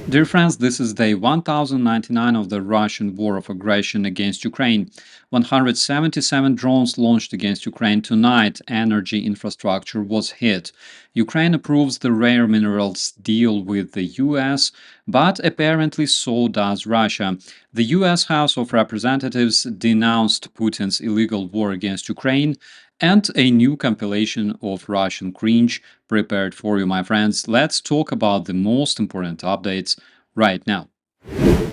Dear friends, this is day 1099 of the Russian war of aggression against Ukraine. 177 drones launched against Ukraine tonight. Energy infrastructure was hit. Ukraine approves the rare minerals deal with the US, but apparently so does Russia. The US House of Representatives denounced Putin's illegal war against Ukraine, and a new compilation of Russian cringe prepared for you, my friends. Let's talk about the most important updates right now.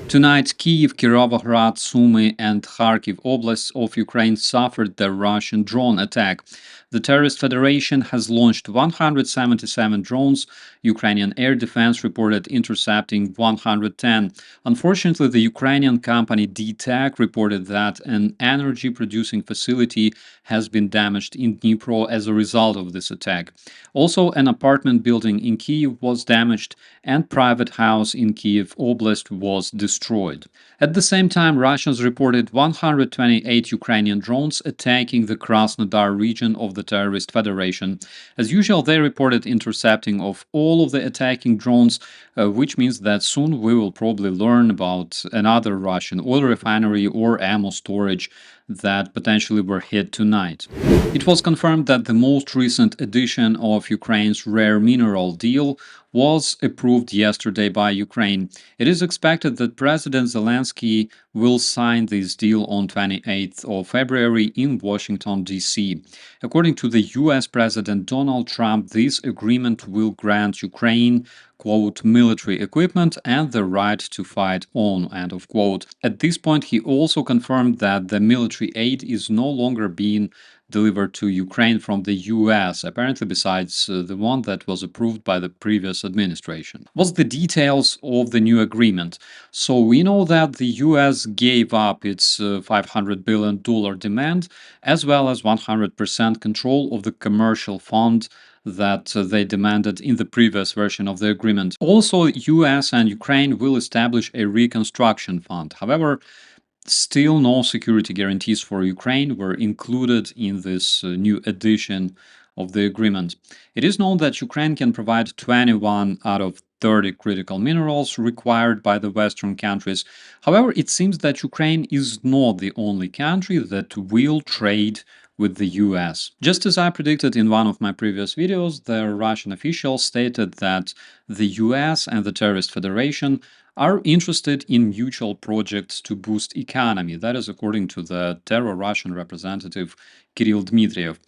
Tonight, Kyiv, Kirovohrad, Sumy, and Kharkiv oblasts of Ukraine suffered the Russian drone attack. The Terrorist Federation has launched 177 drones. Ukrainian air defense reported intercepting 110. Unfortunately, the Ukrainian company DTAC reported that an energy producing facility has been damaged in Dnipro as a result of this attack. Also, an apartment building in Kyiv was damaged, and private house in Kyiv Oblast was destroyed. At the same time, Russians reported 128 Ukrainian drones attacking the Krasnodar region of the Terrorist Federation. As usual, they reported intercepting of all of the attacking drones, which means that soon we will probably learn about another Russian oil refinery or ammo storage that potentially were hit tonight. It was confirmed that the most recent edition of Ukraine's rare mineral deal was approved yesterday by Ukraine. It is expected that President Zelensky will sign this deal on 28th of February in Washington, D.C. According to the US President Donald Trump, this agreement will grant Ukraine quote, military equipment and the right to fight on, end of quote. At this point, he also confirmed that the military aid is no longer being delivered to Ukraine from the US, apparently besides the one that was approved by the previous administration. What's the details of the new agreement? So we know that the US gave up its $500 billion demand, as well as 100% control of the commercial fund that they demanded in the previous version of the agreement. Also, US and Ukraine will establish a reconstruction fund. However, still no security guarantees for Ukraine were included in this new edition of the agreement. It is known that Ukraine can provide 21 out of 30 critical minerals required by the Western countries. However, it seems that Ukraine is not the only country that will trade with the US. Just as I predicted in one of my previous videos, the Russian officials stated that the US and the Terrorist Federation are interested in mutual projects to boost economy. That is according to the terror Russian representative Kirill Dmitriev.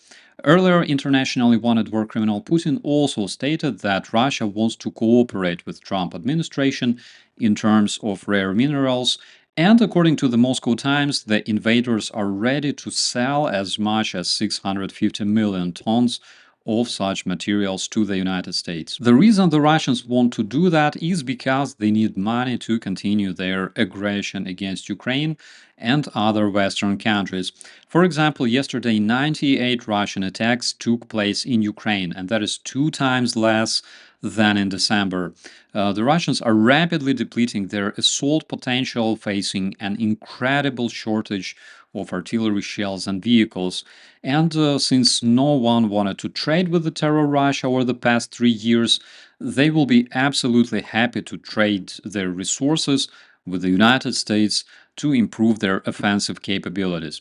Earlier, internationally wanted war criminal Putin also stated that Russia wants to cooperate with Trump administration in terms of rare minerals, and according to the Moscow Times, the invaders are ready to sell as much as 650 million tons of such materials to the United States. The reason the Russians want to do that is because they need money to continue their aggression against Ukraine and other Western countries. For example, yesterday 98 Russian attacks took place in Ukraine, and that is 2 times less than in December. The Russians are rapidly depleting their assault potential, facing an incredible shortage of artillery shells and vehicles. And since no one wanted to trade with the terror Russia over the past 3 years, they will be absolutely happy to trade their resources with the United States to improve their offensive capabilities.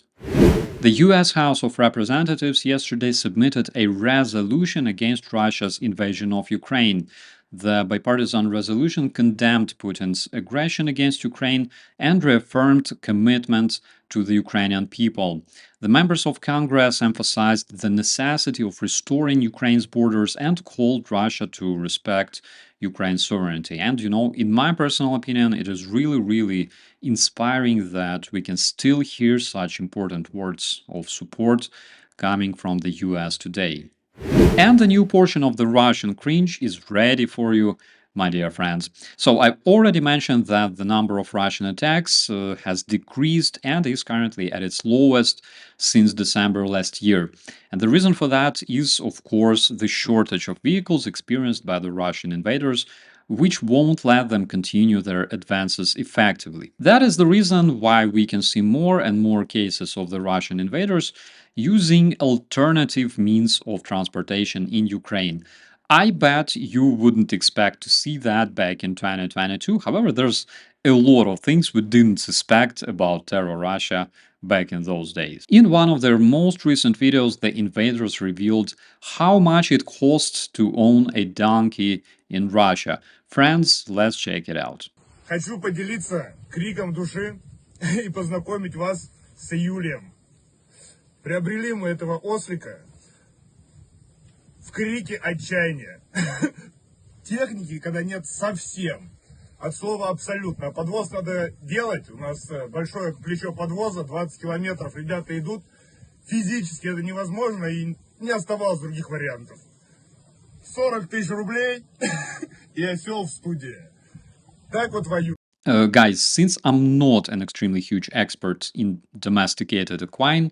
The US House of Representatives yesterday submitted a resolution against Russia's invasion of Ukraine. The bipartisan resolution condemned Putin's aggression against Ukraine and reaffirmed commitment to the Ukrainian people. The members of Congress emphasized the necessity of restoring Ukraine's borders and called Russia to respect Ukraine's sovereignty. And, in my personal opinion, it is really inspiring that we can still hear such important words of support coming from the US today. And a new portion of the Russian cringe is ready for you, my dear friends. So I've already mentioned that the number of Russian attacks has decreased and is currently at its lowest since December last year. And the reason for that is, of course, the shortage of vehicles experienced by the Russian invaders, which won't let them continue their advances effectively. That is the reason why we can see more and more cases of the Russian invaders using alternative means of transportation in Ukraine. I bet you wouldn't expect to see that back in 2022. However, there's a lot of things we didn't suspect about Terror Russia back in those days. In one of their most recent videos, the invaders revealed how much it costs to own a donkey in Russia. Friends, let's check it out. Хочу поделиться криком души и познакомить вас с Юлием. Приобрели мы этого ослика в крике отчаяния. Техники, когда нет совсем. От слова абсолютно. Подвоз надо делать. У нас большое плечо подвоза, 20 километров ребята идут. Физически это невозможно, и не оставалось других вариантов. 40 тысяч рублей и осел в студии. Так вот воюют. Guys, since I'm not an extremely huge expert in domesticated equine,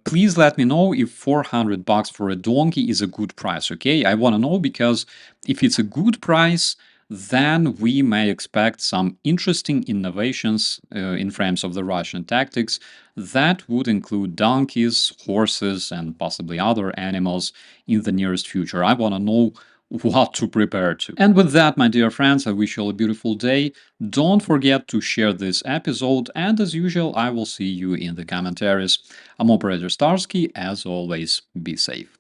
please let me know if 400 bucks for a donkey is a good price, okay? I want to know because if it's a good price, then we may expect some interesting innovations in frames of the Russian tactics that would include donkeys, horses, and possibly other animals in the nearest future. I want to know what to prepare to. And with that, my dear friends, I wish you all a beautiful day. Don't forget to share this episode, and as usual, I will see you in the commentaries. I'm Operator Starsky. As always, be safe.